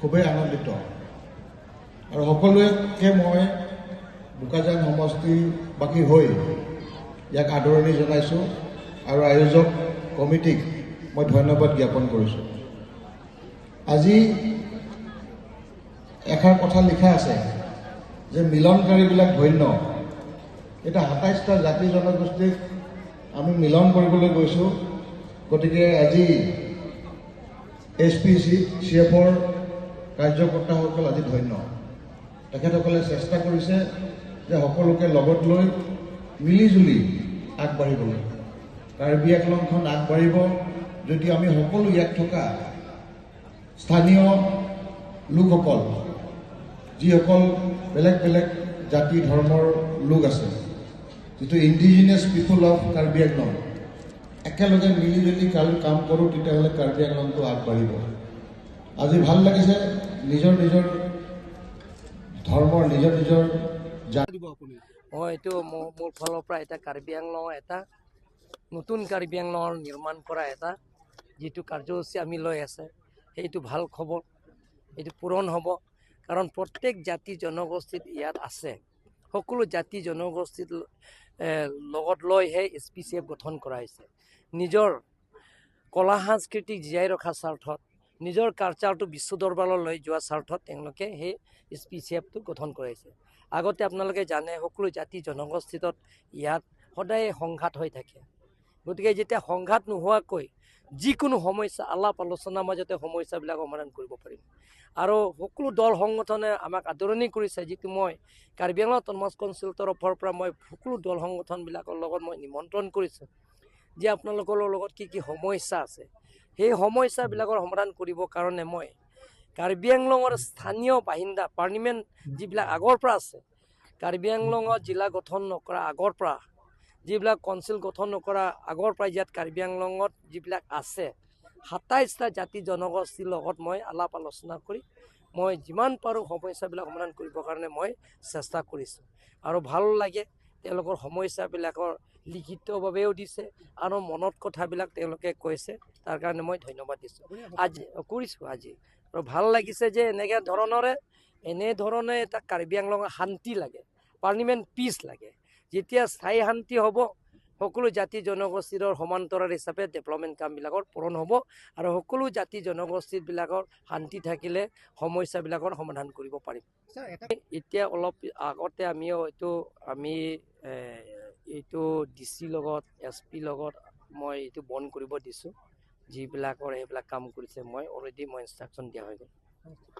খুবেই আনন্দিত আৰু সকলোকে মই বোকাজান সমষ্টিবাসী হৈ ইয়াক আদৰণি জনাইছোঁ আৰু আয়োজক কমিটিক মই ধন্যবাদ জ্ঞাপন কৰিছোঁ। আজি এষাৰ কথা লিখা আছে যে মিলনকাৰীবিলাক ধন্য। এটা ২৭টা জাতি জনগোষ্ঠীক আমি মিলন কৰিবলৈ গৈছোঁ। গতিকে আজি SPCF-ৰ কাৰ্যকৰ্তাসকল আজি ধন্য। তেখেতসকলে চেষ্টা কৰিছে যে সকলোকে লগত লৈ মিলিজুলি আগবাঢ়িবলৈ। কাৰ্বি আংলংখন আগবাঢ়িব যদি আমি সকলো ইয়াত থকা স্থানীয় লোকসকল, যিসকল বেলেগ বেলেগ জাতি ধৰ্মৰ লোক আছে, যিটো indigenous people of Karbi Anglong, একেলগে মিলিজুলি কাম কৰোঁ, তেতিয়াহ'লে কাৰ্বি আংলংটো আগবাঢ়িব। আজি ভাল লাগিছে নিজৰ নিজৰ ধৰ্মৰ নিজৰ নিজৰ জাতি। মই এইটো মোৰ ফালৰ পৰা এটা কাৰ্বি আংলঙৰ এটা নতুন কাৰ্বি আংলঙৰ নিৰ্মাণ কৰা এটা যিটো কাৰ্যসূচী আমি লৈ আছে, সেইটো ভাল খবৰ। এইটো পূৰণ হ'ব, কাৰণ প্ৰত্যেক জাতি জনগোষ্ঠীত ইয়াত আছে। সকলো জাতি জনগোষ্ঠীত লগত লৈহে SPCF গঠন কৰা হৈছে। নিজৰ কলা সাংস্কৃতিক জীয়াই ৰখাৰ স্বাৰ্থত, নিজৰ কালচাৰটো বিশ্ব দৰবাৰলৈ লৈ যোৱাৰ স্বাৰ্থত তেওঁলোকে সেই SPCF-টো গঠন কৰাইছে। আগতে আপোনালোকে জানে সকলো জাতি জনগোষ্ঠীত ইয়াত সদায় সংঘাত হৈ থাকে। গতিকে যেতিয়া সংঘাত নোহোৱাকৈ যিকোনো সমস্যা আলাপ আলোচনাৰ মাজতে সমস্যাবিলাক সমাধান কৰিব পাৰিম। আৰু সকলো দল সংগঠনে আমাক আদৰণি কৰিছে, যিটো মই কাৰ্বি আংলং অট'নমাছ কাউন্সিলৰ তৰফৰ পৰা মই সকলো দল সংগঠনবিলাকৰ লগত মই নিমন্ত্ৰণ কৰিছোঁ যে আপোনালোকৰ লগত কি কি সমস্যা আছে, সেই সমস্যাবিলাকৰ সমাধান কৰিবৰ কাৰণে মই কাৰ্বি আংলঙৰ স্থানীয় বাসিন্দা পাৰ্লিমেণ্ট যিবিলাক আগৰ পৰা আছে, কাৰ্বি আংলঙত জিলা গঠন নকৰা আগৰ পৰা, যিবিলাক কাউন্সিল গঠন নকৰা আগৰ পৰা ইয়াত কাৰ্বি আংলঙত যিবিলাক আছে ২৭টা জাতি জনগোষ্ঠীৰ লগত মই আলাপ আলোচনা কৰি মই যিমান পাৰোঁ সমস্যাবিলাক সমাধান কৰিবৰ কাৰণে মই চেষ্টা কৰিছোঁ। আৰু ভাল লাগে তেওঁলোকৰ সমস্যাবিলাকৰ লিখিতভাৱেও দিছে আৰু মনত কথাবিলাক তেওঁলোকে কৈছে, তাৰ কাৰণে মই ধন্যবাদ দিছোঁ। আজি কৰিছোঁ আৰু ভাল লাগিছে যে এনেধৰণে এটা কাৰ্বি আংলঙৰ শান্তি লাগে, পাৰ্লিমেণ্ট পিচ লাগে। যেতিয়া স্থায়ী শান্তি হ'ব, সকলো জাতি জনগোষ্ঠীৰ সমান্তৰাল হিচাপে ডেভেলপমেণ্ট কামবিলাকৰ পূৰণ হ'ব আৰু সকলো জাতি জনগোষ্ঠীবিলাকৰ শান্তি থাকিলে সমস্যাবিলাকৰ সমাধান কৰিব পাৰিম। এতিয়া অলপ আগতে আমি এইটো DC লগত SP লগত মই এইটো বন্ধ কৰিব দিছোঁ। যিবিলাকৰ সেইবিলাক কাম কৰিছে মই অলৰেডি ইনষ্ট্ৰাকশ্যন দিয়া হৈ গ'ল।